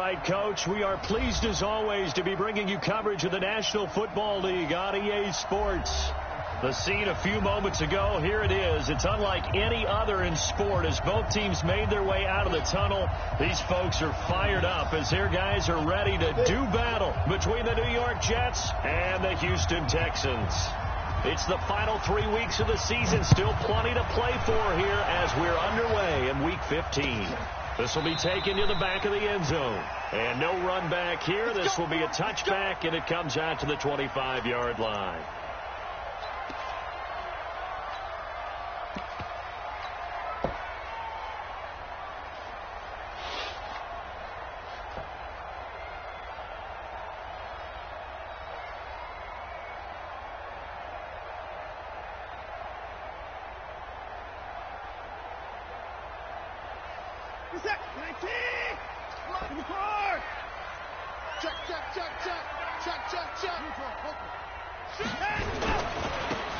right, Coach, we are pleased as always to be bringing you coverage of the National Football League on EA Sports. The scene a few moments ago, here it is. It's unlike any other in sport as both teams made their way out of the tunnel. These folks are fired up as their guys are ready to do battle between the New York Jets and the Houston Texans. It's the final 3 weeks of the season. Still plenty to play for here as we're underway in Week 15. This will be taken to the back of the end zone. And no run back here. This will be a touchback, and it comes out to the 25-yard line.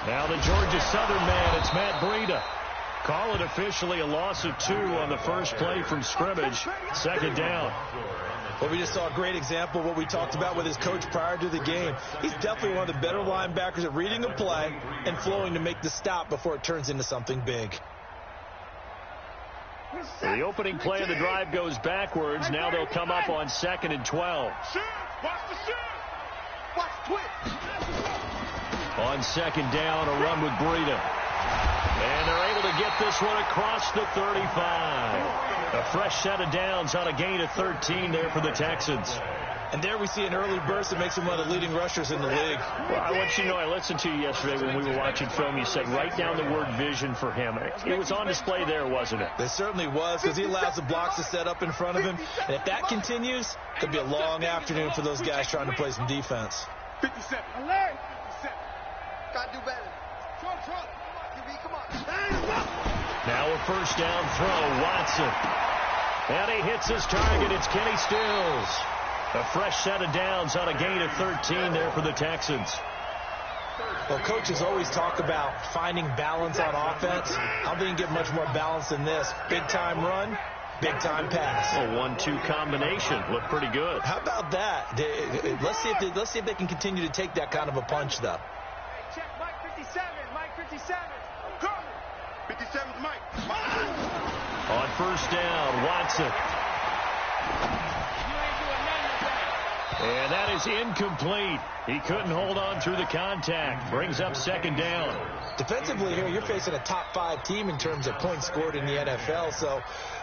Now the Georgia Southern man, it's Matt Breida. Call it officially a loss of 2 on the first play from scrimmage. Second down. Well, we just saw a great example of what we talked about with his coach prior to the game. He's definitely one of the better linebackers at reading a play and flowing to make the stop before it turns into something big. The opening play of the drive goes backwards. Now they'll come up on 2nd and 12. On 2nd down, a run with Breida. And they're able to get this one across the 35. A fresh set of downs on a gain of 13 there for the Texans. And there we see an early burst that makes him one of the leading rushers in the league. Well, I want you to know, I listened to you yesterday when we were watching film. You said write down the word vision for him. It was on display there, wasn't it? It certainly was, because he allows the blocks to set up in front of him. And if that continues, it could be a long afternoon for those guys trying to play some defense. 57. Alert. 57. Got to do better. Come on. Now a first down throw, Watson. And he hits his target. It's Kenny Stills. A fresh set of downs on a gain of 13 there for the Texans. Well, coaches always talk about finding balance on offense. I don't think you can get much more balance than this. Big-time run, big-time pass. A 1-2 combination. Looked pretty good. How about that? Let's see if they can continue to take that kind of a punch, though. Hey, check Mike 57. Mike 57. 57's Mike. On first down, Watson. And that is incomplete. He couldn't hold on through the contact. Brings up 2nd down. Defensively here, you're facing a top 5 team in terms of points scored in the NFL. So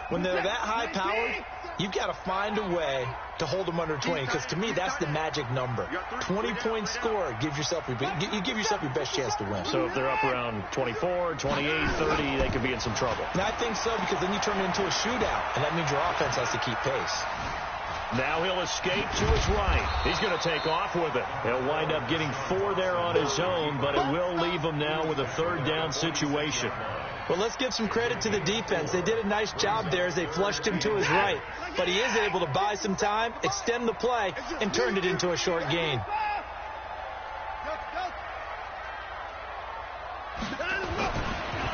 when they're that high-powered, you've got to find a way to hold them under 20. Because to me, that's the magic number. 20 points scored gives yourself you give yourself your best chance to win. So if they're up around 24, 28, 30, they could be in some trouble. And I think so, because then you turn it into a shootout, and that means your offense has to keep pace. Now he'll escape to his right. He's going to take off with it. He'll wind up getting 4 there on his own, but it will leave him now with a 3rd down situation. Well, let's give some credit to the defense. They did a nice job there as they flushed him to his right. But he is able to buy some time, extend the play, and turn it into a short gain.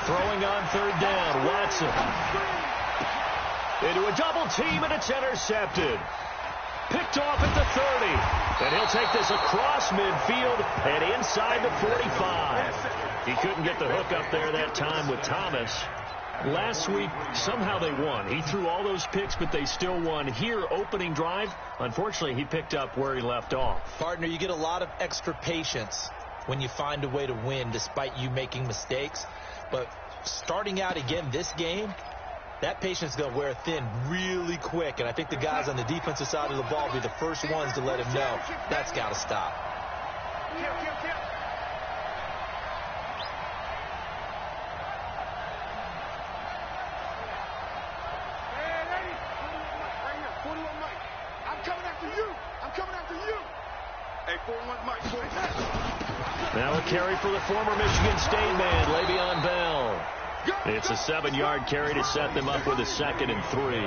Throwing on 3rd down, Watson. Into a double team, and it's intercepted. Picked off at the 30. And he'll take this across midfield and inside the 45. He couldn't get the hook up there that time with Thomas. Last week, somehow they won. He threw all those picks, but they still won. Here, opening drive, unfortunately, he picked up where he left off. Partner, you get a lot of extra patience when you find a way to win despite you making mistakes. But starting out again this game, that patience is going to wear thin really quick, and I think the guys on the defensive side of the ball will be the first ones to let him know that's got to stop. I'm coming after you. I'm coming after you. Hey, 4-1 Mike. Now a carry for the former Michigan State man, Le'Veon Bell. It's a 7-yard carry to set them up with a 2nd and 3.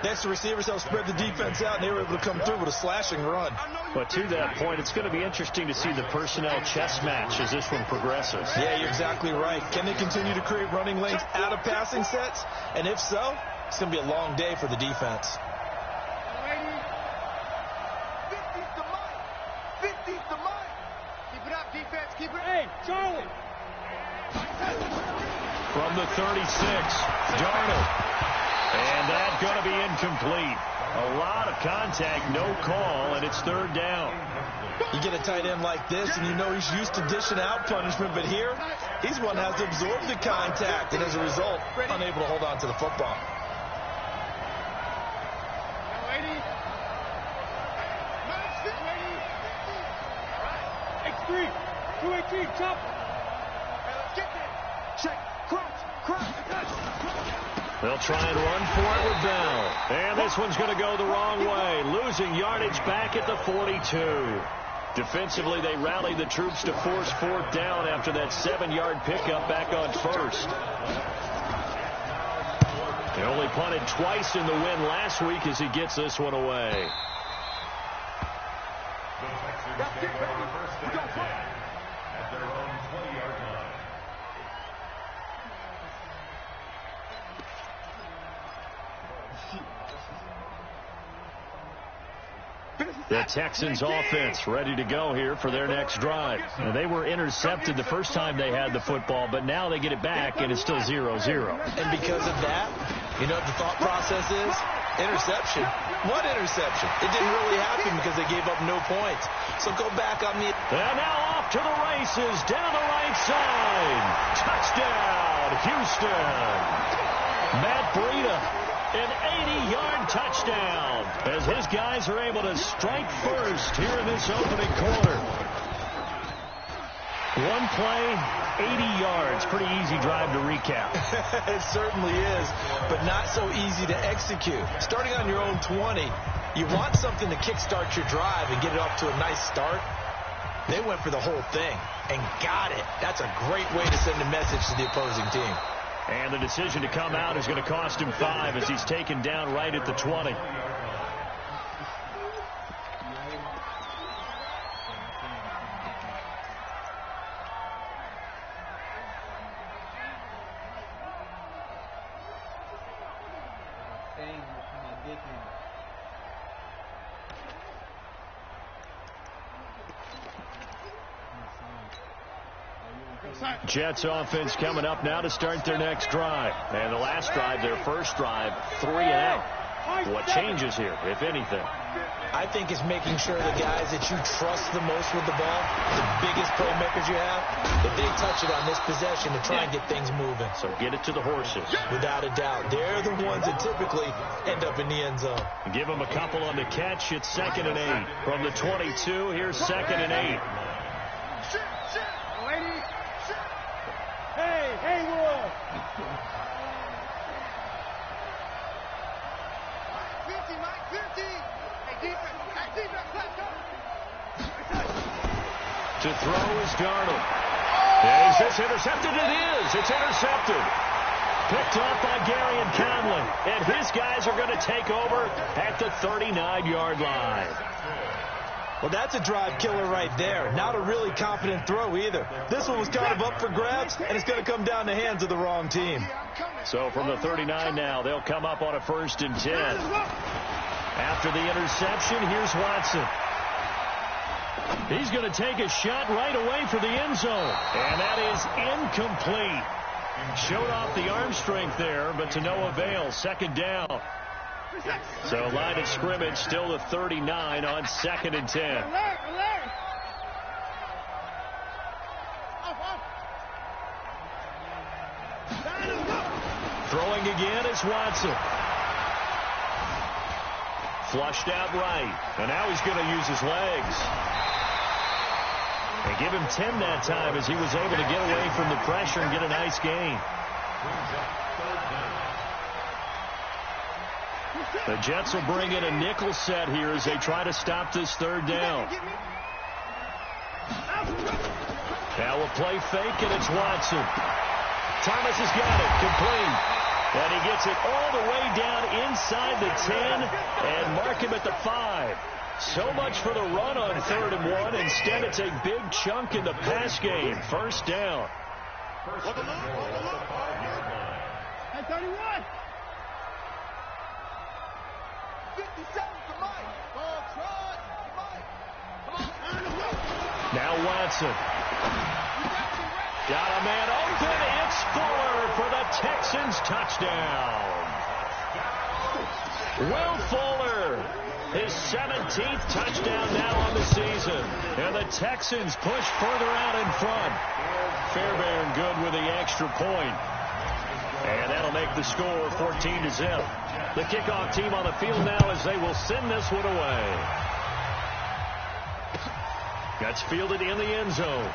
Next, the receivers helped spread the defense out, and they were able to come through with a slashing run. But to that point, it's going to be interesting to see the personnel chess match as this one progresses. Yeah, you're exactly right. Can they continue to create running lanes out of passing sets? And if so, it's going to be a long day for the defense. Keep it. Hey, Charlie. From the 36, Darnold. And that's going to be incomplete. A lot of contact, no call, and it's third down. You get a tight end like this, and you know he's used to dishing out punishment, but here, he's one that has to absorb the contact, and as a result, unable to hold on to the football. X3, 218, chop. Check, crouch. They'll try and run for it with Bell. And this one's going to go the wrong way. Losing yardage back at the 42. Defensively, they rallied the troops to force fourth down after that 7-yard pickup back on first. They only punted twice in the win last week as he gets this one away. At their own 20-yard line. The Texans offense ready to go here for their next drive. Now, they were intercepted the first time they had the football, but now they get it back, and it's still 0-0. And because of that, you know what the thought process is? Interception. What interception? It didn't really happen because they gave up no points. So go back on the... And now off to the races, down the right side. Touchdown, Houston. Matt Breida. An 80-yard touchdown as his guys are able to strike first here in this opening quarter. One play, 80 yards. Pretty easy drive to recap. It certainly is, but not so easy to execute. Starting on your own 20, you want something to kickstart your drive and get it off to a nice start. They went for the whole thing and got it. That's a great way to send a message to the opposing team. And the decision to come out is going to cost him 5 as he's taken down right at the 20. Jets offense coming up now to start their next drive. And the last drive, their first drive, 3 and out. What changes here, if anything? I think it's making sure the guys that you trust the most with the ball, the biggest playmakers you have, that they touch it on this possession to try and get things moving. So get it to the horses. Without a doubt. They're the ones that typically end up in the end zone. Give them a couple on the catch. It's 2nd and 8. From the 22, here's 2nd and 8. Hey, Will. 50, Mike, 50. Hey, defense, let's go. To throw is Darnold. Is this intercepted? It is. It's intercepted. Picked off by Gary and Conley. And his guys are going to take over at the 39-yard line. Well, that's a drive killer right there. Not a really confident throw either. This one was kind of up for grabs, and it's going to come down the hands of the wrong team. So from the 39 now, they'll come up on a 1st and 10. After the interception, here's Watson. He's going to take a shot right away for the end zone. And that is incomplete. Showed off the arm strength there, but to no avail. 2nd down. So line of scrimmage still the 39 on 2nd and 10. Throwing again is Watson. Flushed out right. And now he's going to use his legs. They give him 10 that time as he was able to get away from the pressure and get a nice gain. The Jets will bring in a nickel set here as they try to stop this 3rd down. Now a play fake, and it's Watson. Thomas has got it, complete. And he gets it all the way down inside the 10 and mark him at the 5. So much for the run on 3rd and 1. Instead, it's a big chunk in the pass game. 1st down. Hey, 31. 57 for Mike. Ball try, Mike. Come on. Now Watson. Got a man open. It's Fuller for the Texans touchdown. Will Fuller, his 17th touchdown now on the season. And the Texans push further out in front. Fairbairn good with the extra point. And that'll make the score 14-0. The kickoff team on the field now as they will send this one away. That's fielded in the end zone.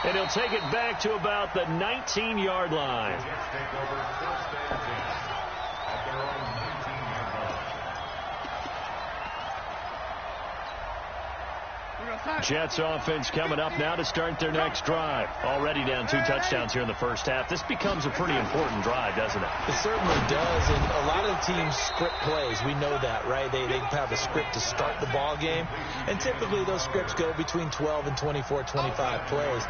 And he'll take it back to about the 19-yard line. Jets offense coming up now to start their next drive. Already down 2 touchdowns here in the first half. This becomes a pretty important drive, doesn't it? It certainly does, and a lot of the teams script plays. We know that, right? They have a script to start the ball game, and typically those scripts go between 12 and 24, 25 plays.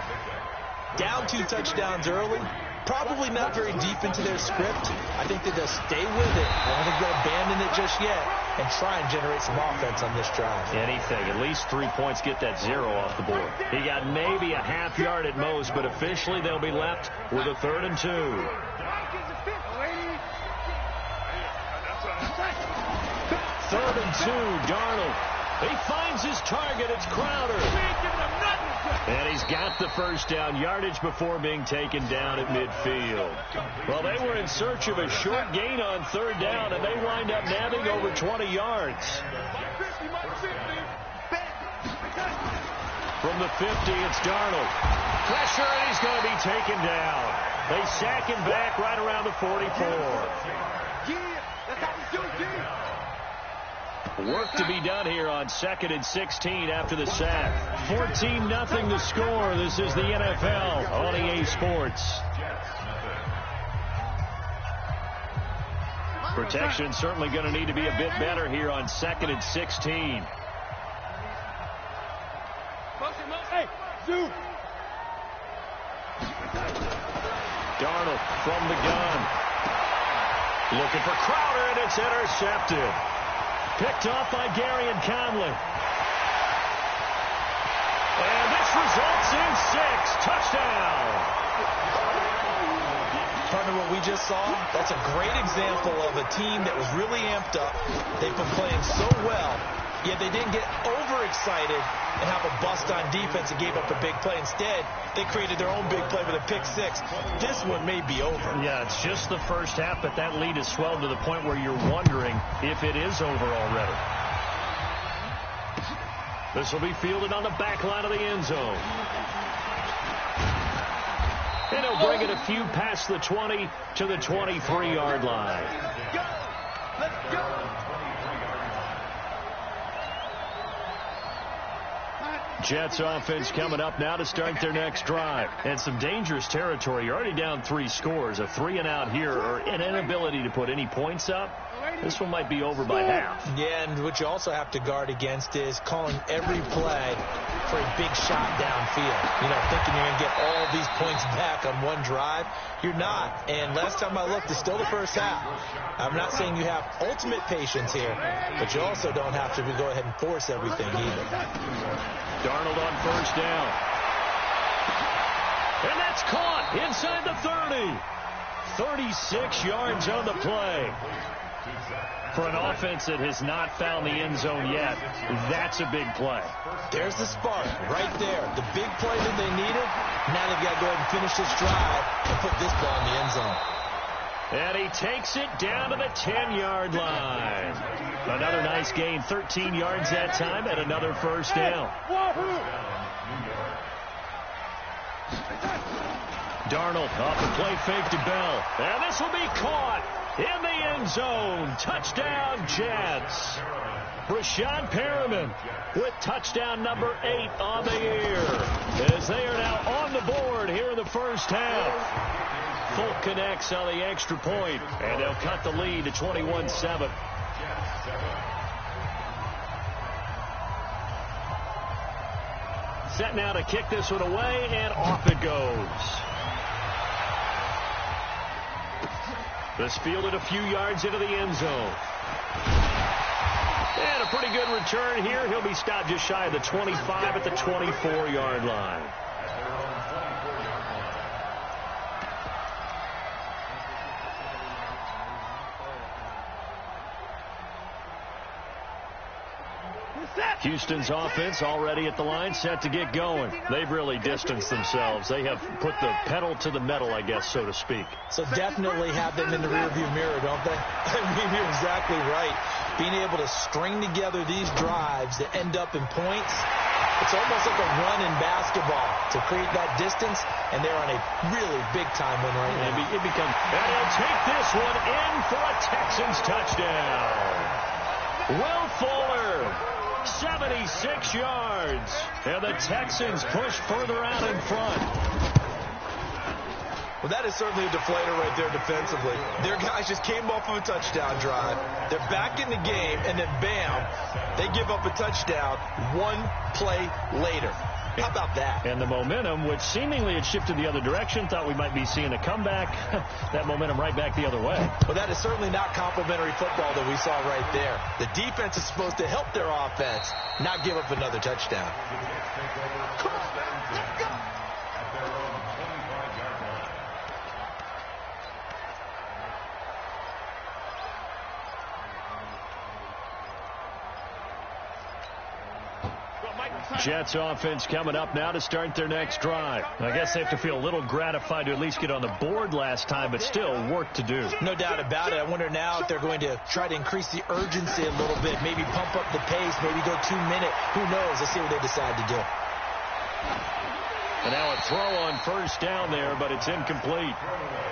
Down 2 touchdowns early, probably not very deep into their script. I think that they'll stay with it. I don't think they'll abandon it just yet and try and generate some offense on this drive. Anything. At least 3 points, get that 0 off the board. He got maybe a half yard at most, but officially they'll be left with a 3rd and 2. 3rd and 2, Darnold. He finds his target. It's Crowder. And he's got the first down yardage before being taken down at midfield. Well, they were in search of a short gain on 3rd down, and they wind up nabbing over 20 yards. From the 50, it's Darnold. Pressure, and he's going to be taken down. They sack him back right around the 44. Work to be done here on 2nd and 16 after the sack. 14-0 the score. This is the NFL on EA Sports. Protection certainly going to need to be a bit better here on 2nd and 16. Darnold from the gun. Looking for Crowder, and it's intercepted. Picked off by Gary and Conley. And this results in 6. Touchdown. Partner, what we just saw, that's a great example of a team that was really amped up. They've been playing so well, yet they didn't get overexcited and have a bust on defense and gave up a big play. Instead, they created their own big play with a pick 6. This one may be over. Yeah, it's just the first half, but that lead has swelled to the point where you're wondering if it is over already. This will be fielded on the back line of the end zone. And he'll bring it a few past the 20 to the 23-yard line. Let's go. Jets offense coming up now to start their next drive. And some dangerous territory. You're already down 3 scores. A 3-and-out here, or an inability to put any points up. This one might be over by half. Yeah, and what you also have to guard against is calling every play for a big shot downfield. You know, thinking you're going to get all these points back on one drive. You're not. And last time I looked, it's still the first half. I'm not saying you have ultimate patience here, but you also don't have to go ahead and force everything either. Darnold on first down. And that's caught inside the 30. 36 yards on the play. For an offense that has not found the end zone yet, that's a big play. There's the spark right there. The big play that they needed. Now they've got to go ahead and finish this drive and put this ball in the end zone. And he takes it down to the 10-yard line. Another nice gain, 13 yards that time, and another first down. Darnold off the play fake to Bell. And this will be caught in the end zone. Touchdown, Jets. Rashad Perriman with touchdown number 8 on the year, as they are now on the board here in the first half. Folk connects on the extra point, and they'll cut the lead to 21-7. Set now to kick this one away, and off it goes. This fielded a few yards into the end zone. And a pretty good return here. He'll be stopped just shy of the 25 at the 24-yard line. Houston's offense already at the line, set to get going. They've really distanced themselves. They have put the pedal to the metal, I guess, so to speak. So definitely have them in the rearview mirror, don't they? I mean, you're exactly right. Being able to string together these drives that end up in points, it's almost like a run in basketball to create that distance, and they're on a really big-time win right now. And he'll take this one in for a Texans touchdown. Will Fuller, 76 yards, and the Texans push further out in front. Well, that is certainly a deflator right there defensively. Their guys just came off of a touchdown drive. They're back in the game, and then bam, they give up a touchdown one play later. How about that? And the momentum, which seemingly had shifted the other direction, thought we might be seeing a comeback. That momentum right back the other way. Well, that is certainly not complimentary football that we saw right there. The defense is supposed to help their offense, not give up another touchdown. Come on, let's go. Jets offense coming up now to start their next drive. I guess they have to feel a little gratified to at least get on the board last time, but still work to do. No doubt about it. I wonder now if they're going to try to increase the urgency a little bit, maybe pump up the pace, maybe go 2 minute. Who knows? Let's see what they decide to do. And now a throw on first down there, but it's incomplete.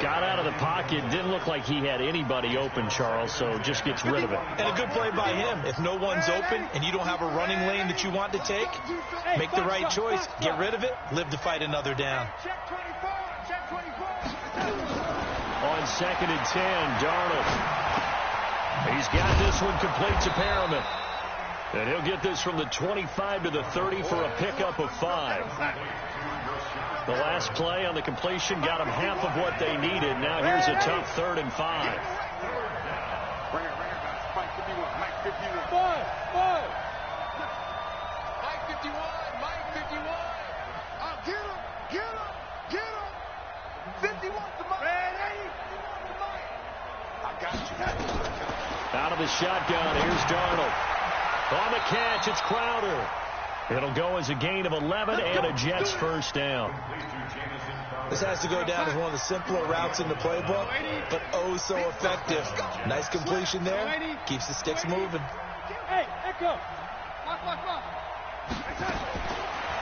Got out of the pocket. Didn't look like he had anybody open, Charles, so just gets rid of it. And a good play by him. If no one's open and you don't have a running lane that you want to take, make the right choice. Get rid of it. Live to fight another down. On 2nd and 10, Darnold. He's got this one complete to Perriman. And he'll get this from the 25 to the 30 for a pickup of 5. The last play on the completion got them half of what they needed. Now here's a tough 3rd and 5. Mike 51, Mike 51. Mike 51, Mike 51. Get him. 51 to Mike. Ready? I got you. Out of the shotgun, here's Darnold. On the catch, it's Crowder. It'll go as a gain of 11 and a Jets first down. This has to go down as one of the simpler routes in the playbook, but oh so effective. Nice completion there. Keeps the sticks moving. Hey, Echo.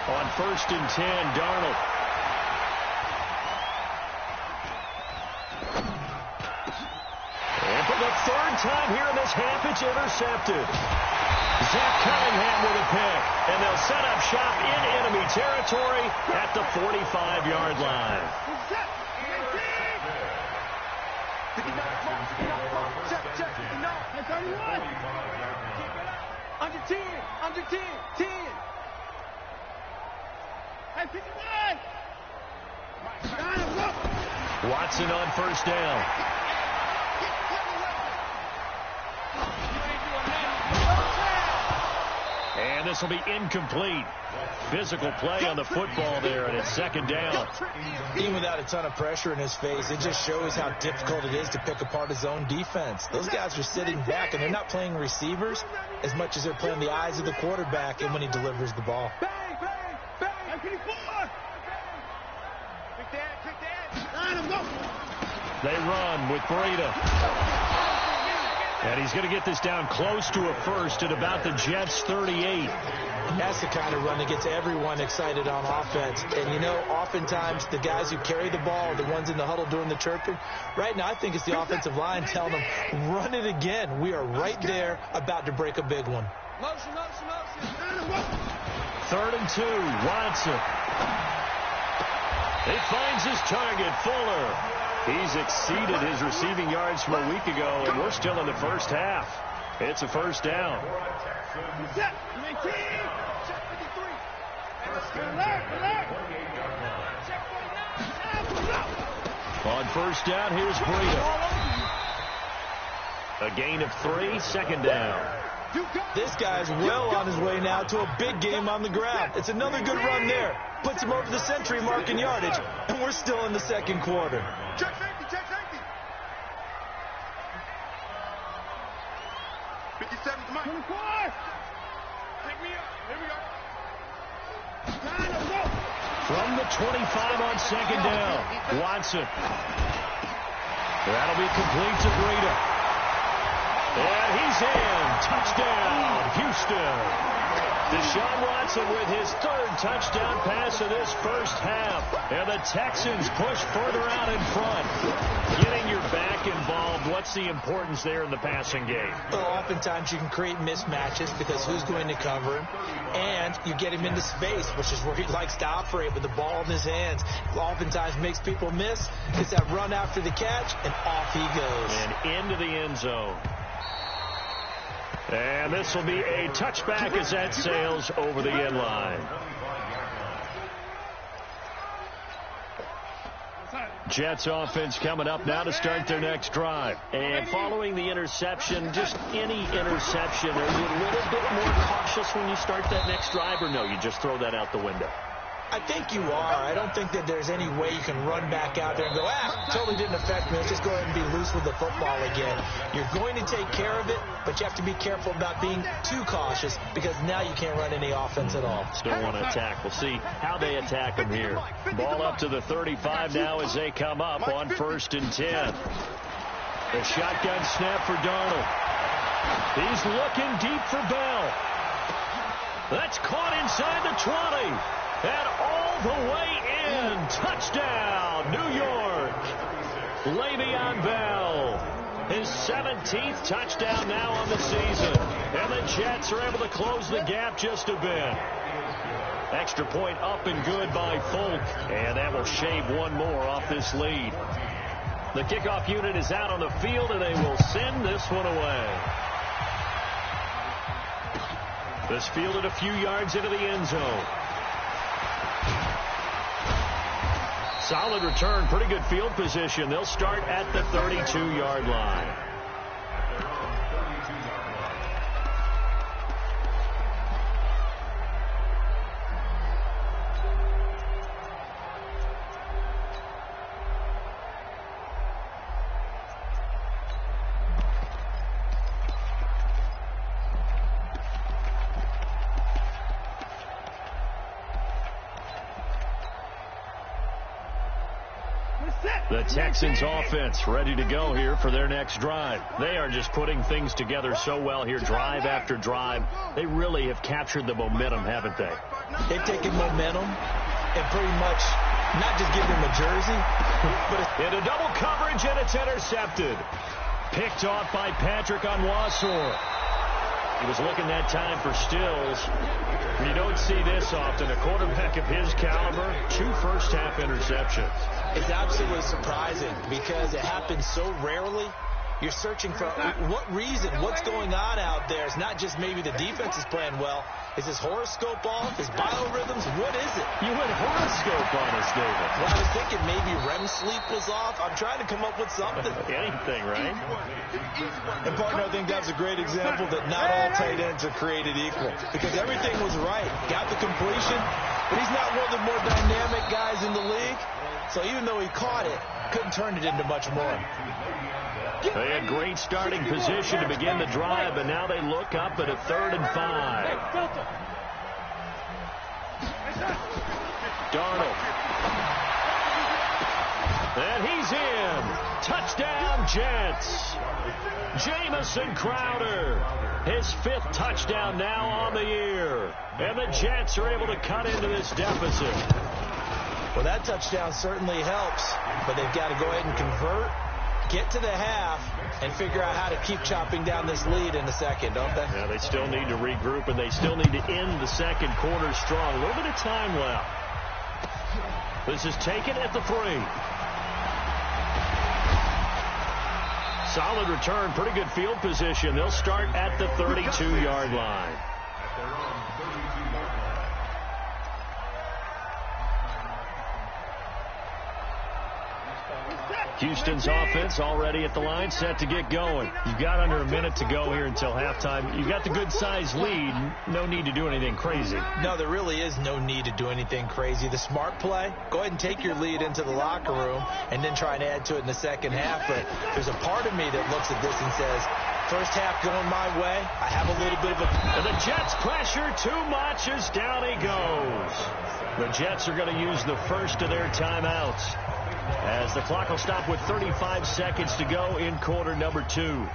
On 1st and 10, Darnold. And for the 3rd time here in this half, it's intercepted. Zach Cunningham with a pick, and they'll set up shop in enemy territory at the 45-yard line. Under 10. Hey, 59. Watson on first down. And this will be incomplete. Physical play on the football there, and it's 2nd down. Even without a ton of pressure in his face, it just shows how difficult it is to pick apart his own defense. Those guys are sitting back, and they're not playing receivers as much as they're playing the eyes of the quarterback and when he delivers the ball. Bang. Big dad. Line him up. They run with Breida. And he's going to get this down close to a first at about the Jets' 38. That's the kind of run that gets everyone excited on offense. And, you know, oftentimes the guys who carry the ball are the ones in the huddle doing the chirping. Right now, I think it's the offensive line telling them, run it again. We are right there about to break a big one. Motion. 3rd and 2, Watson. He finds his target, Fuller. He's exceeded his receiving yards from a week ago, and we're still in the first half. It's a first down. Check 53. On first down, here's Breida. A gain of 3, 2nd down. This guy's well on his way now to a big game on the ground. It's another good run there. Puts him over the century mark in yardage, and we're still in the 2nd quarter. Check safety. 57 to Mike. 24. From the 25 on second down, Watson. That'll be complete to Breida. And he's in. Touchdown, Houston. Deshaun Watson with his third touchdown pass of this first half. And the Texans push further out in front. Getting your back involved, what's the importance there in the passing game? Well, oftentimes you can create mismatches because who's going to cover him? And you get him into space, which is where he likes to operate with the ball in his hands. Oftentimes makes people miss. Gets that run after the catch, and off he goes. And into the end zone. And this will be a touchback as that sails over the end line. Jets offense coming up now to start their next drive. And following the interception, just any interception, are you a little bit more cautious when you start that next drive, or no, you just throw that out the window? I think you are. I don't think that there's any way you can run back out there and go, totally didn't affect me. Let's just go ahead and be loose with the football again. You're going to take care of it, but you have to be careful about being too cautious because now you can't run any offense at all. Still want to attack. We'll see how they attack them here. Ball up to the 35 now as they come up on 1st and 10. The shotgun snap for Darnold. He's looking deep for Bell. That's caught inside the 20. And all the way in. Touchdown, New York. Le'Veon Bell. His 17th touchdown now on the season. And the Jets are able to close the gap just a bit. Extra point up and good by Folk. And that will shave one more off this lead. The kickoff unit is out on the field, and they will send this one away. This fielded a few yards into the end zone. Solid return, pretty good field position. They'll start at the 32-yard line. The Texans offense ready to go here for their next drive. They are just putting things together so well here, drive after drive. They really have captured the momentum, haven't they? They've taken momentum and pretty much not just give them a jersey, but into double coverage, and it's intercepted. Picked off by Patrick on Wassor. He was looking that time for Stills. You don't see this often. A quarterback of his caliber, 2 first-half interceptions. It's absolutely surprising because it happens so rarely. You're searching for what reason, what's going on out there. It's not just maybe the defense is playing well. Is his horoscope off? His biorhythms? What is it? You went horoscope on us, David. Well, I was thinking maybe REM sleep was off. I'm trying to come up with something. Anything, right? And, partner, I think that's a great example that not all tight ends are created equal because everything was right. Got the completion, but he's not one of the more dynamic guys in the league. So even though he caught it, couldn't turn it into much more. They had great starting position to begin the drive, and now they look up at a 3rd and 5. Darnold. And he's in. Touchdown, Jets. Jamison Crowder. His 5th touchdown now on the year. And the Jets are able to cut into this deficit. Well, that touchdown certainly helps, but they've got to go ahead and convert, get to the half, and figure out how to keep chopping down this lead in the second, don't they? Yeah, they still need to regroup, and they still need to end the second quarter strong. A little bit of time left. This is taken at the 3. Solid return, pretty good field position. They'll start at the 32-yard line. Houston's offense already at the line, set to get going. You've got under a minute to go here until halftime. You've got the good-sized lead. No need to do anything crazy. No, there really is no need to do anything crazy. The smart play, go ahead and take your lead into the locker room and then try and add to it in the second half. But there's a part of me that looks at this and says, First half going my way. I have a little bit of a... And the Jets pressure too much as down he goes. The Jets are going to use the first of their timeouts as the clock will stop with 35 seconds to go in quarter number 2.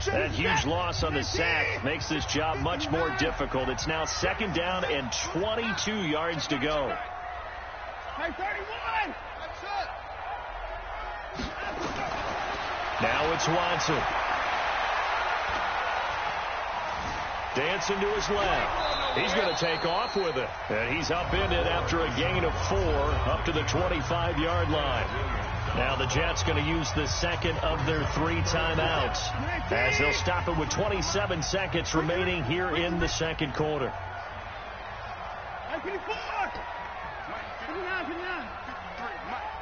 That huge loss on the sack makes this job much more difficult. It's now 2nd down and 22 yards to go. Now it's Watson. Dancing to his left. He's going to take off with it. And he's upended after a gain of 4 up to the 25-yard line. Now the Jets going to use the second of their 3 timeouts as they'll stop it with 27 seconds remaining here in the second quarter.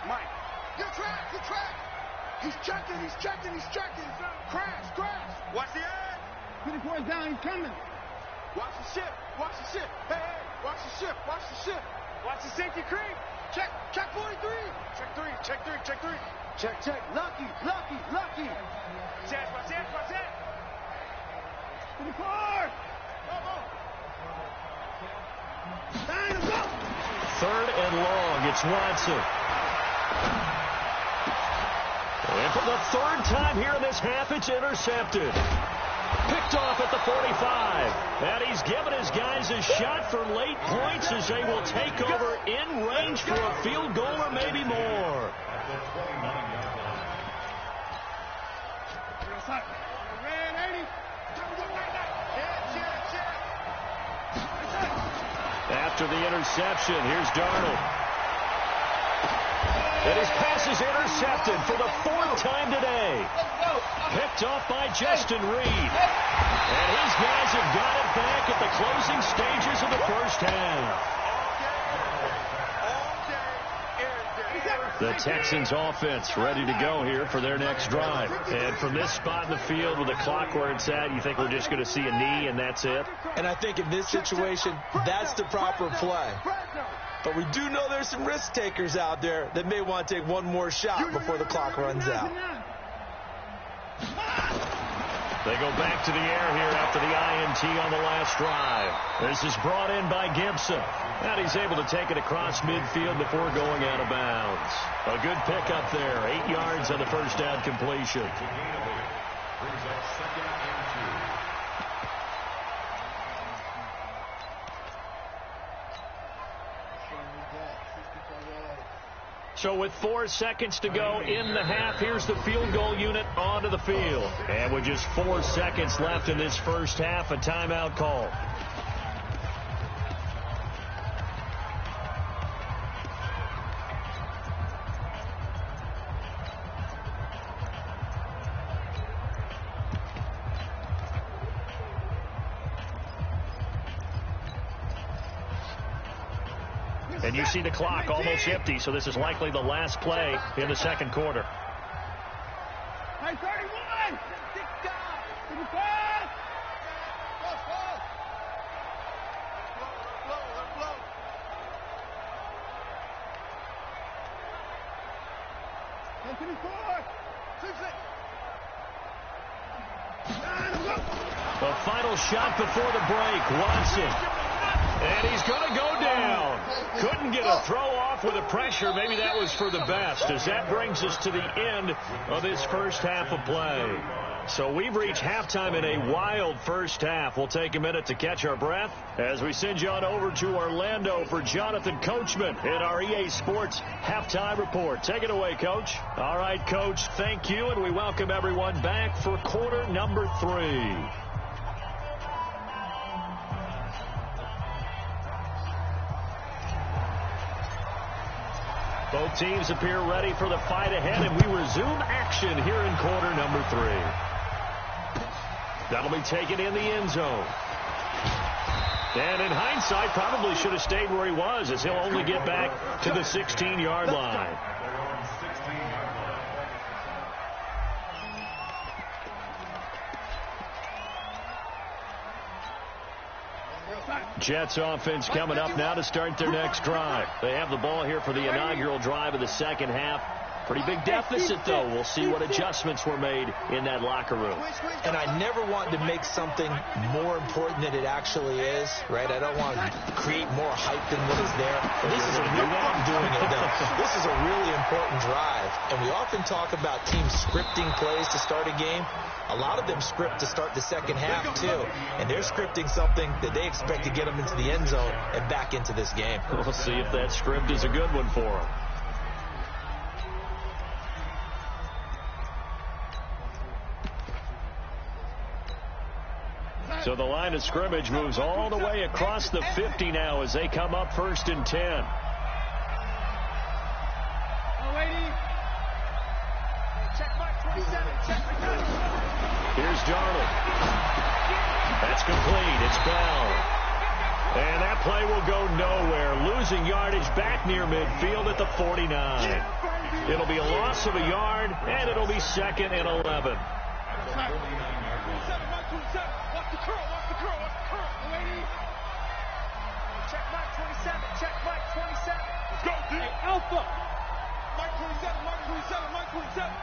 Mike. Good track. He's checking. Crash. Watch the edge. 24 down, he's coming. Watch the ship. Hey, watch the ship. Watch the safety creep. Check 43. Check 3. Check. Lucky. Watch that. 24. Third and long. It's Watson. And for the 3rd time here in this half, it's intercepted. Picked off at the 45. And he's given his guys a shot for late points as they will take over in range for a field goal or maybe more. After the interception, here's Darnold. And his pass is intercepted for the 4th time today. Picked off by Justin Reed. And his guys have got it back at the closing stages of the first half. The Texans offense ready to go here for their next drive. And from this spot in the field with the clock where it's at, you think we're just going to see a knee and that's it? And I think in this situation, that's the proper play. But we do know there's some risk takers out there that may want to take one more shot before the clock runs out. They go back to the air here after the INT on the last drive. This is brought in by Gibson. And he's able to take it across midfield before going out of bounds. A good pickup there. 8 yards on the first down completion. So with 4 seconds to go in the half, here's the field goal unit onto the field. And with just 4 seconds left in this first half, a timeout call. And you see the clock almost empty, so this is likely the last play in the second quarter. Hey, 31! The final shot before the break, Watson. And he's going to go down. Couldn't get a throw off with the pressure. Maybe that was for the best, as that brings us to the end of this first half of play. So we've reached halftime in a wild first half. We'll take a minute to catch our breath as we send you on over to Orlando for Jonathan Coachman in our EA Sports Halftime Report. Take it away, Coach. All right, Coach, thank you, and we welcome everyone back for quarter number 3. Both teams appear ready for the fight ahead, and we resume action here in quarter number 3. That'll be taken in the end zone. And in hindsight, probably should have stayed where he was, as he'll only get back to the 16-yard line. Jets offense coming up now to start their next drive. They have the ball here for the inaugural drive of the second half. Pretty big deficit, though. We'll see what adjustments were made in that locker room. And I never want to make something more important than it actually is, right? I don't want to create more hype than what is there. This is a really important drive. And we often talk about teams scripting plays to start a game. A lot of them script to start the second half, too. And they're scripting something that they expect to get them into the end zone and back into this game. We'll see if that script is a good one for them. So the line of scrimmage moves all the way across the 50 now as they come up 1st and 10. Here's Darnold. That's complete. It's Bell. And that play will go nowhere. Losing yardage back near midfield at the 49. It'll be a loss of a yard, and it'll be 2nd and 11. Watch the curl. Check Mike 27. Check Mike 27. Let's go, dude. Hey, Alpha. Mike 27.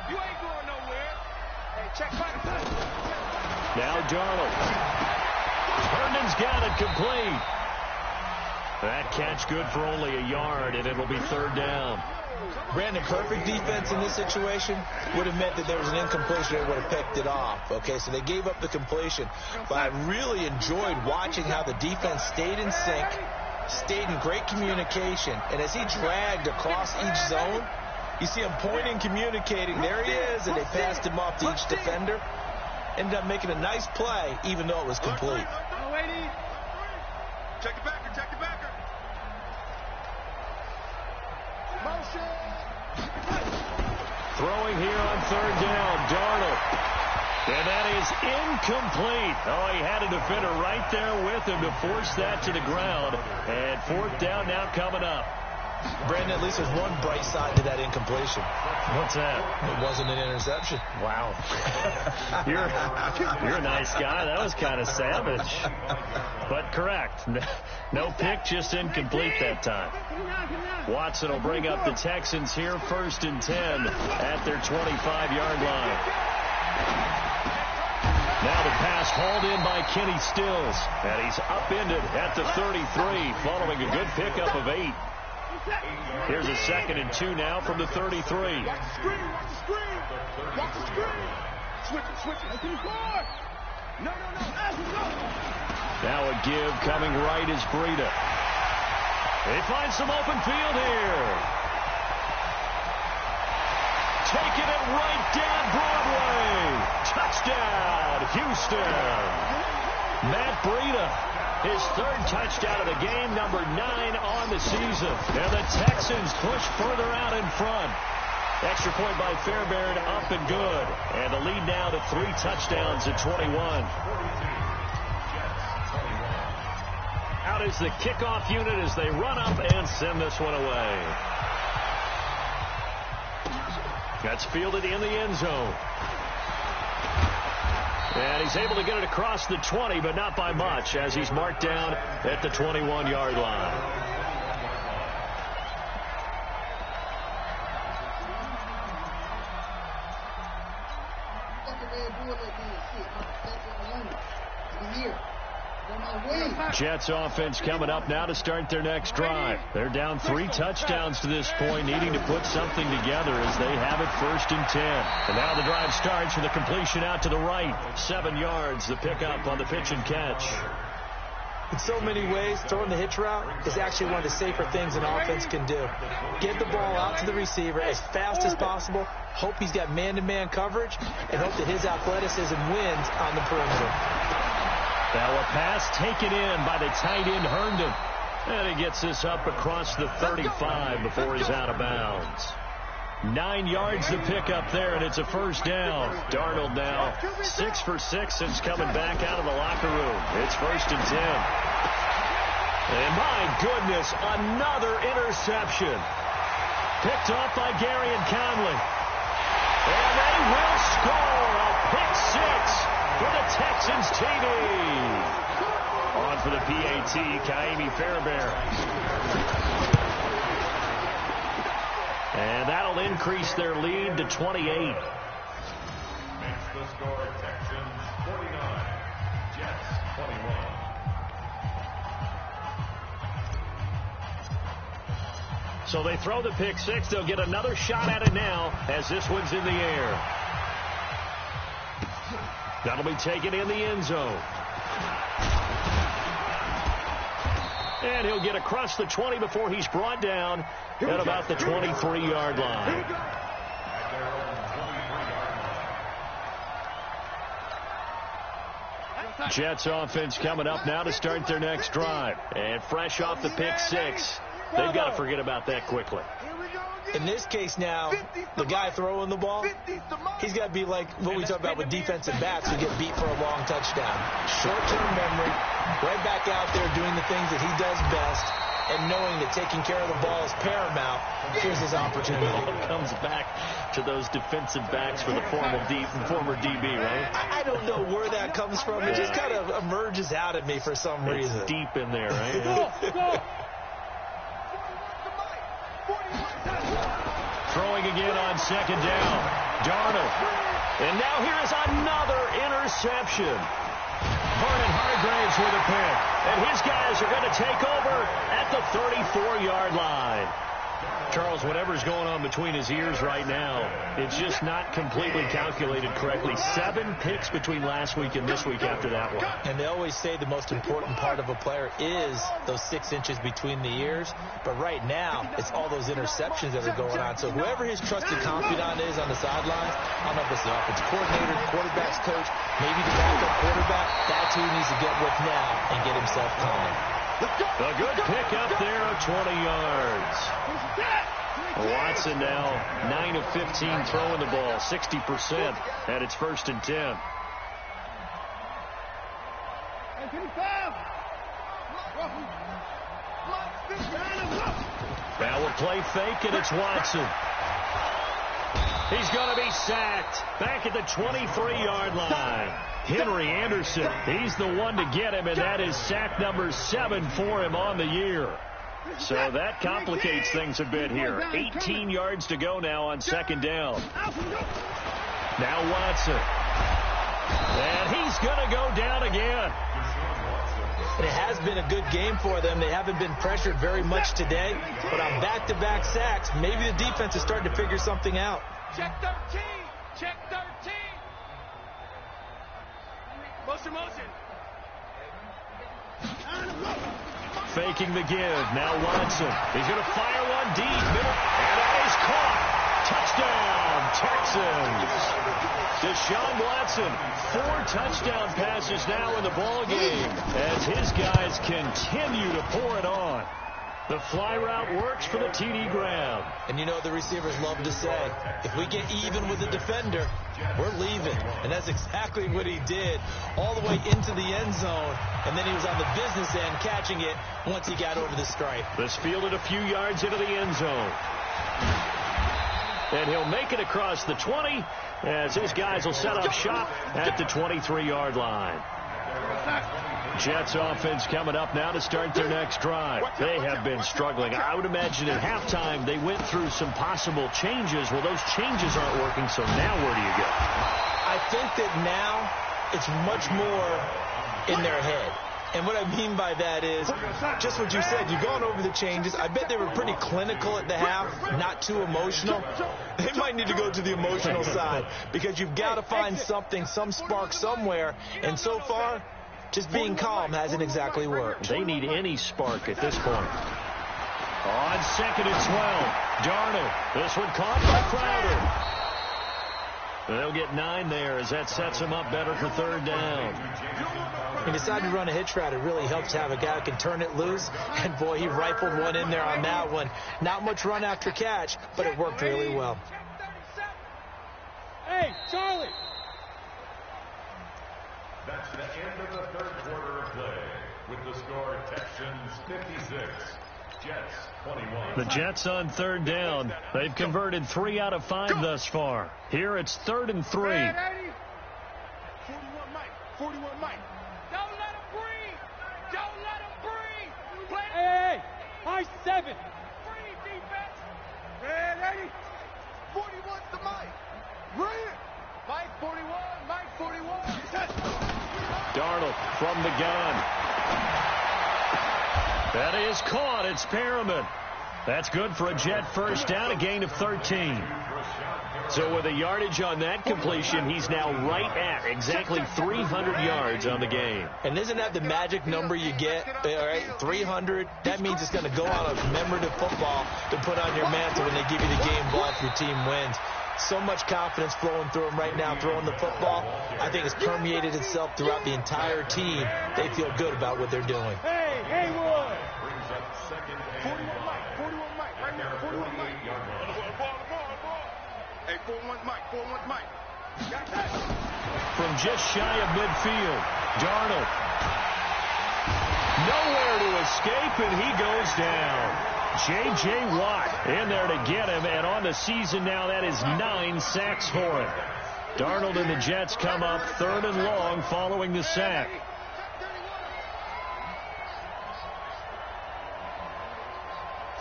You ain't going nowhere. Hey, check Mike. Now Darnold. Herndon's got it complete. That catch good for only a yard, and it'll be 3rd down. Brandon, perfect defense in this situation would have meant that there was an incompletion and would have picked it off. Okay, so they gave up the completion. But I really enjoyed watching how the defense stayed in sync, stayed in great communication. And as he dragged across each zone, you see him pointing, communicating. There he is, and they passed him off to each defender. Ended up making a nice play, even though it was complete. Check the backer. Motion. Throwing here on 3rd down, Darnold. And that is incomplete. Oh, he had a defender right there with him to force that to the ground. And 4th down now coming up. Brandon, at least there's one bright side to that incompletion. What's that? It wasn't an interception. Wow. You're a nice guy. That was kind of savage. But correct. No pick, just incomplete that time. Watson will bring up the Texans here 1st and 10 at their 25-yard line. Now the pass hauled in by Kenny Stills. And he's upended at the 33 following a good pickup of 8. Here's a 2nd and 2 now from the 33. Watch the screen. Switch it. No. Now a give coming right is Breida. They find some open field here. Taking it right down Broadway. Touchdown, Houston. Matt Breida. His 3rd touchdown of the game, number 9 on the season. And the Texans push further out in front. Extra point by Fairbairn, up and good. And the lead now to 3 touchdowns at 21. Out is the kickoff unit as they run up and send this one away. That's fielded in the end zone. And he's able to get it across the 20, but not by much, as he's marked down at the 21-yard line. Jets offense coming up now to start their next drive. They're down 3 touchdowns to this point, needing to put something together as they have it 1st and 10. And now the drive starts with a completion out to the right. 7 yards, the pickup on the pitch and catch. In so many ways, throwing the hitch route is actually one of the safer things an offense can do. Get the ball out to the receiver as fast as possible, hope he's got man-to-man coverage, and hope that his athleticism wins on the perimeter. Now a pass taken in by the tight end Herndon. And he gets this up across the 35 before he's out of bounds. 9 yards to pick up there, and it's a 1st down. Darnold now 6 for 6 since coming back out of the locker room. It's 1st and 10. And my goodness, another interception. Picked off by Gary and Conley. And they will score a pick 6 for the Texans TV. On for the PAT, Kaimi Fairbairn. And that'll increase their lead to 28. Makes the score Texans 49, Jets 21. So they throw the pick six. They'll get another shot at it now as this one's in the air. That'll be taken in the end zone. And he'll get across the 20 before he's brought down at about the 23-yard line. Jets offense coming up now to start their next drive. And fresh off the pick six, they've got to forget about that quickly. In this case now, the guy throwing the ball, he's got to be like what we talk about with defensive backs who get beat for a long touchdown. Short-term memory, right back out there doing the things that he does best, and knowing that taking care of the ball is paramount. Here's his opportunity. It comes back to those defensive backs for the former DB, right? I don't know where that comes from. It just kind of emerges out at me for some reason. It's deep in there, right? Throwing again on second down. Darnold. And now here's another interception. Vernon Hargreaves with a pick. And his guys are going to take over at the 34-yard line. Charles, whatever's going on between his ears right now, it's just not completely calculated correctly. 7 picks between last week and this week after that one. And they always say the most important part of a player is those 6 inches between the ears. But right now, it's all those interceptions that are going on. So whoever his trusted confidant is on the sidelines, I don't know if it's the offensive coordinator, the quarterback's coach, maybe the backup quarterback, that's who he needs to get with now and get himself calm. A good pick up there of 20 yards. Watson now 9 of 15 throwing the ball, 60% at its 1st and 10. Now we'll play fake, and it's Watson. He's going to be sacked back at the 23-yard line. Henry Anderson, he's the one to get him, and that is sack number 7 for him on the year. So that complicates things a bit here. 18 yards to go now on second down. Now Watson. And he's going to go down again. It has been a good game for them. They haven't been pressured very much today. But on back-to-back sacks, maybe the defense is starting to figure something out. Check 13. Check 13. Motion. Faking the give. Now Watson. He's going to fire one deep. Middle. And that is caught. Touchdown, Texans. Deshaun Watson, 4 touchdown passes now in the ball game as his guys continue to pour it on. The fly route works for the TD Graham. And you know the receivers love to say, if we get even with the defender, we're leaving. And that's exactly what he did all the way into the end zone. And then he was on the business end catching it once he got over the stripe. This fielded a few yards into the end zone. And he'll make it across the 20 as his guys will set up shop at the 23-yard line. Jets offense coming up now to start their next drive. They have been struggling. I would imagine at halftime they went through some possible changes. Well, those changes aren't working, so now where do you go? I think that now it's much more in their head. And what I mean by that is just what you said. You've gone over the changes. I bet they were pretty clinical at the half, not too emotional. They might need to go to the emotional side because you've got to find something, some spark somewhere. And so far, just being calm hasn't exactly worked. They need any spark at this point. On second and 12, Darnold. This one caught by Crowder. They'll get 9 there as that sets them up better for third down. He decided to run a hitch route. It really helps to have a guy who can turn it loose. And, boy, he rifled one in there on that one. Not much run after catch, but it worked really well. Hey, Charlie. That's the end of the third quarter of play. With the score, Texans 56, Jets 21. The Jets on third down. They've converted 3 out of 5 thus far. Here it's 3rd and 3. 41 Mike. 41 Mike. Don't let him breathe. push 7. Free defense. Ready. 41's the Mike. Ready. Mike 41. Mike 41. Darnold from the gun. That is caught. It's Perriman. That's good for a Jet first down, a gain of 13. So with a yardage on that completion, he's now right at exactly 300 yards on the game. And isn't that the magic number you get, all right, 300? That means it's going to go on a commemorative football to put on your mantle when they give you the game ball if your team wins. So much confidence flowing through him right now, throwing the football. I think it's permeated itself throughout the entire team. They feel good about what they're doing. Hey, Haywood. 41 Mike. 41 Mike. Right now, 41 Mike. Ball. Hey, 41's Mike. 41's Mike. Got that. From just shy of midfield, Darnold. Nowhere to escape, and he goes down. J.J. Watt in there to get him, and on the season now, that is 9 sacks for him. Darnold and the Jets come up 3rd and long following the sack.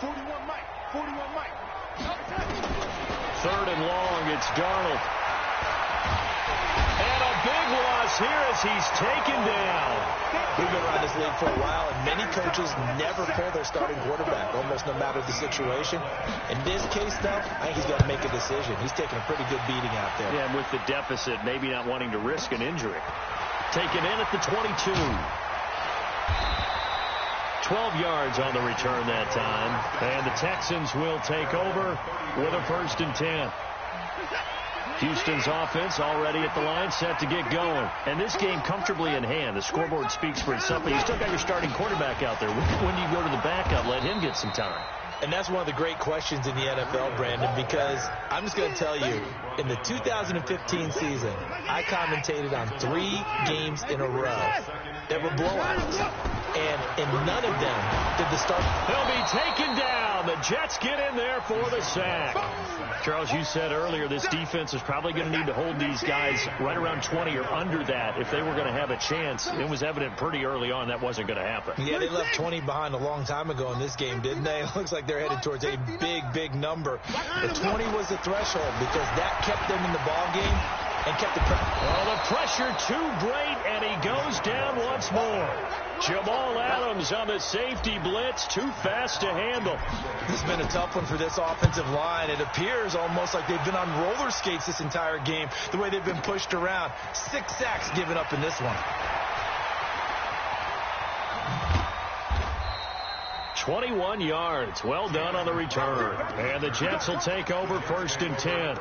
41 Mike. 41 Mike. 3rd and long, it's Darnold. And a big loss here as he's taken down. We've been around this league for a while, and many coaches never pull their starting quarterback, almost no matter the situation. In this case, though, I think he's got to make a decision. He's taking a pretty good beating out there. Yeah, and with the deficit, maybe not wanting to risk an injury. Taken in at the 22. 12 yards on the return that time. And the Texans will take over with a 1st and 10. Houston's offense already at the line, set to get going. And this game comfortably in hand. The scoreboard speaks for itself, but you still got your starting quarterback out there. When do you go to the backup? Let him get some time. And that's one of the great questions in the NFL, Brandon, because I'm just going to tell you, in the 2015 season, I commentated on 3 games in a row that were blowouts. And in none of them did the start. He'll be taken down. The Jets get in there for the sack. Charles, you said earlier this defense is probably going to need to hold these guys right around 20 or under that if they were going to have a chance. It was evident pretty early on that wasn't going to happen. Yeah, they left 20 behind a long time ago in this game, didn't they? It looks like they're headed towards a big number. The 20 was the threshold because that kept them in the ball game and kept the pressure. Well, the pressure too great, and he goes down once more. Jamal Adams on the safety blitz, too fast to handle. This has been a tough one for this offensive line. It appears almost like they've been on roller skates this entire game, the way they've been pushed around. 6 sacks given up in this one. 21 yards. Well done on the return. And the Jets will take over 1st and 10.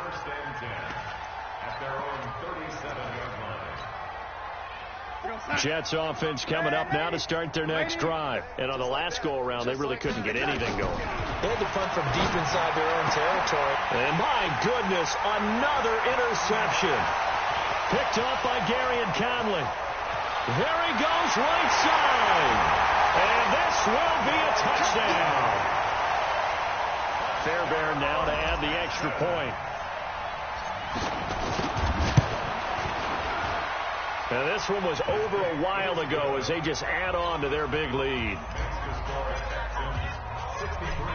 Jets offense coming up now to start their next drive. And on the last go-around, they really couldn't get anything going. They had to punt from deep inside their own territory. And my goodness, another interception. Picked off by Gary and Conley. There he goes, right side. And this will be a touchdown. Fairbairn now to add the extra point. Now this one was over a while ago as they just add on to their big lead.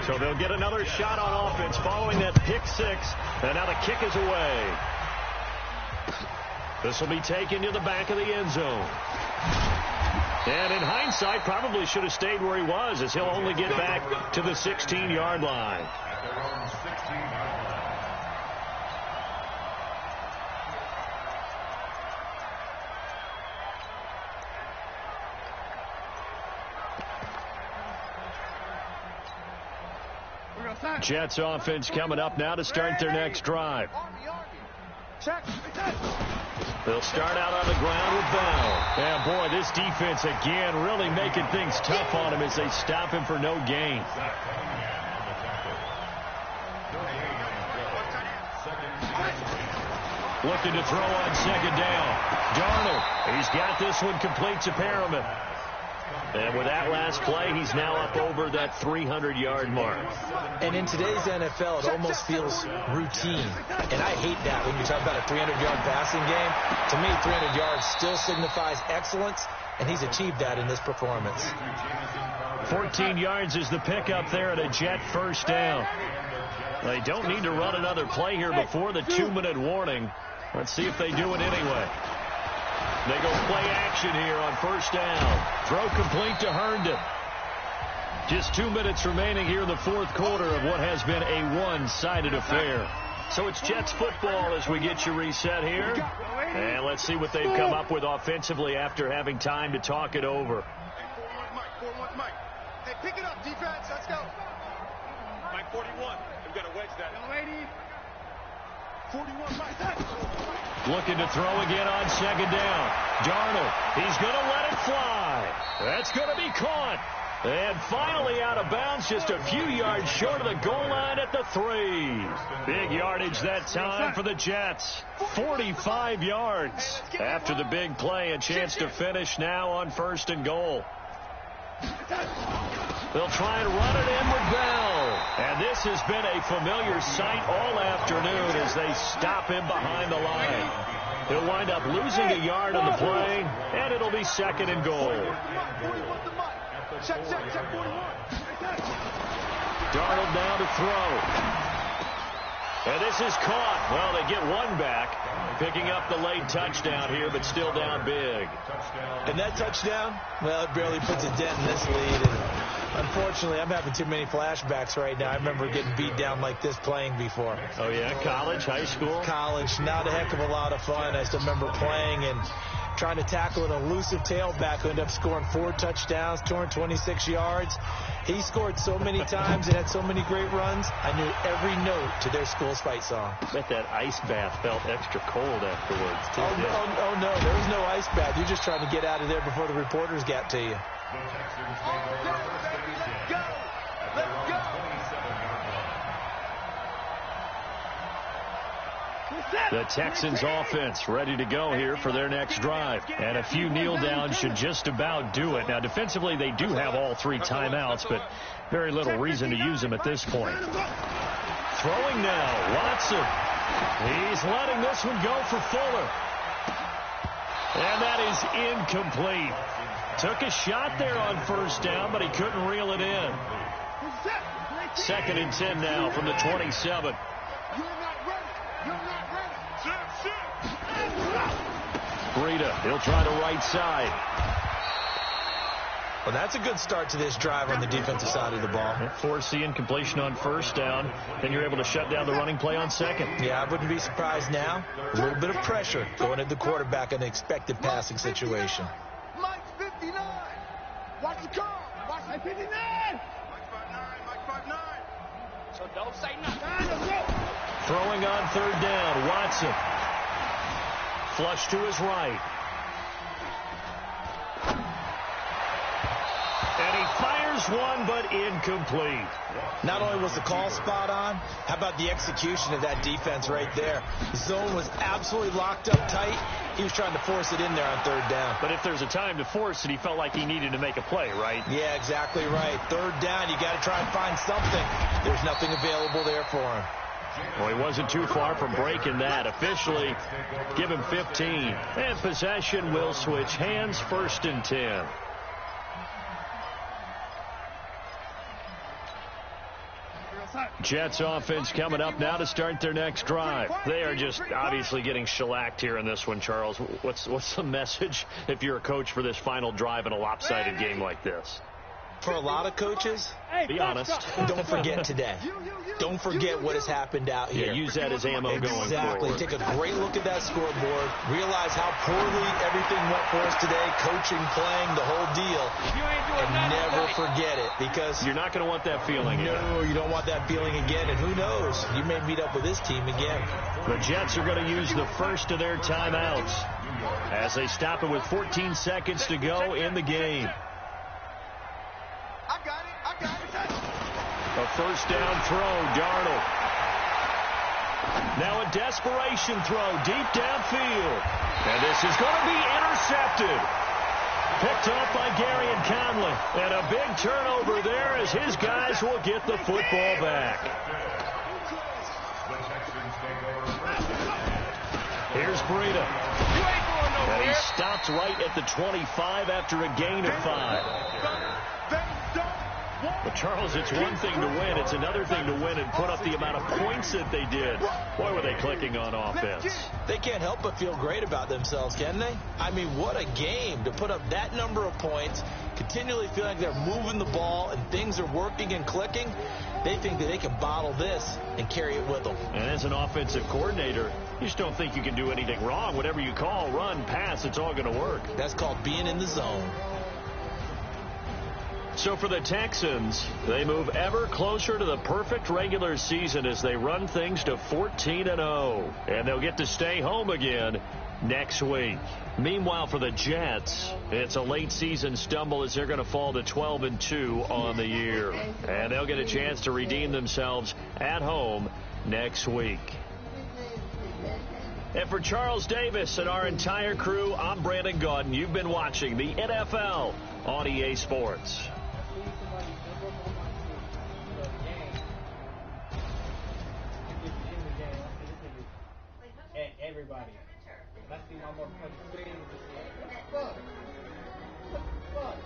So they'll get another shot on offense following that pick 6. And now the kick is away. This will be taken to the back of the end zone. And in hindsight, probably should have stayed where he was, as he'll only get back to the 16-yard line. Jets offense coming up now to start their next drive. They'll start out on the ground with Bell. And boy, this defense again really making things tough on him as they stop him for no gain. Looking to throw on 2nd down. Darnold, he's got this one complete to Perriman. And with that last play, he's now up over that 300-yard mark. And in today's NFL, it almost feels routine. And I hate that when you talk about a 300-yard passing game. To me, 300 yards still signifies excellence, and he's achieved that in this performance. 14 yards is the pickup there at a Jet first down. They don't need to run another play here before the 2-minute warning. Let's see if they do it anyway. They go play action here on first down. Throw complete to Herndon. Just 2 minutes remaining here in the fourth quarter of what has been a one-sided affair. So it's Jets football as we get you reset here. And let's see what they've come up with offensively after having time to talk it over. 4-1, Mike. Hey, pick it up, defense. Let's go. Mike, 41. We've got to wedge that. 41, Mike. Looking to throw again on second down. Darnold, he's going to let it fly. That's going to be caught. And finally out of bounds, just a few yards short of the goal line at the 3. Big yardage that time for the Jets. 45 yards. After the big play, a chance to finish now on first and goal. They'll try and run it in with Bell. And this has been a familiar sight all afternoon as they stop him behind the line. He'll wind up losing a yard on the play, and it'll be second and goal. Check 41. Darnold now to throw. And this is caught. Well, they get one back, picking up the late touchdown here, but still down big. And that touchdown, well, it barely puts a dent in this lead. And unfortunately, I'm having too many flashbacks right now. I remember getting beat down like this playing before. Oh, yeah? College, high school? College. Not a heck of a lot of fun. I still remember playing and trying to tackle an elusive tailback who ended up scoring 4 touchdowns, 226 yards. He scored so many times and had so many great runs, I knew every note to their school's fight song. I bet that ice bath felt extra cold afterwards, too. Oh, no, there was no ice bath. You're just trying to get out of there before the reporters got to you. Let's go. The Texans offense ready to go here for their next drive. And a few kneel downs should just about do it. Now, defensively, they do have all 3 timeouts, but very little reason to use them at this point. Throwing now, Watson. He's letting this one go for Fuller. And that is incomplete. Took a shot there on first down, but he couldn't reel it in. Second and 10 now from the 27. Breida, he'll try the right side. Well, that's a good start to this drive on the defensive side of the ball. Force the incompletion on first down, then you're able to shut down the running play on second. Yeah, I wouldn't be surprised now. A little bit of pressure going at the quarterback in an expected passing situation. Mike's 59. Watch the car. Watch the 59. Mike 59. So don't say nothing. Throwing on third down, Watson. Flush to his right. And he fires one, but incomplete. Not only was the call spot on, how about the execution of that defense right there? The zone was absolutely locked up tight. He was trying to force it in there on third down. But if there's a time to force it, he felt like he needed to make a play, right? Yeah, exactly right. Third down, you got to try and find something. There's nothing available there for him. Well, he wasn't too far from breaking that. Officially, give him 15. And possession will switch hands, first and 10. Jets offense coming up now to start their next drive. They are just obviously getting shellacked here in this one, Charles. What's the message if you're a coach for this final drive in a lopsided game like this? For a lot of coaches, be honest. Don't forget today. Don't forget what has happened out here. Yeah, use that as ammo going Exactly. forward. Take a great look at that scoreboard. Realize how poorly everything went for us today. Coaching, playing, the whole deal. And never forget it, because you're not going to want that feeling again. No, you don't want that feeling again. And who knows? You may meet up with this team again. The Jets are going to use the first of their timeouts as they stop it with 14 seconds to go in the game. I got it. A first down throw, Darnold. Now a desperation throw deep downfield. And this is going to be intercepted. Picked off by Gary and Conley. And a big turnover there as his guys will get the football back. Here's Breida. And he stopped right at the 25 after a gain of 5. They don't But, Charles, it's one thing to win. It's another thing to win and put up the amount of points that they did. Boy, were they clicking on offense. They can't help but feel great about themselves, can they? I mean, what a game to put up that number of points, continually feel like they're moving the ball and things are working and clicking. They think that they can bottle this and carry it with them. And as an offensive coordinator, you just don't think you can do anything wrong. Whatever you call, run, pass, it's all going to work. That's called being in the zone. So for the Texans, they move ever closer to the perfect regular season as they run things to 14-0. And they'll get to stay home again next week. Meanwhile, for the Jets, it's a late season stumble as they're going to fall to 12-2 on the year. And they'll get a chance to redeem themselves at home next week. And for Charles Davis and our entire crew, I'm Brandon Gaudin. You've been watching the NFL on EA Sports. Everybody. Let's see one more play. What the fuck? What the fuck?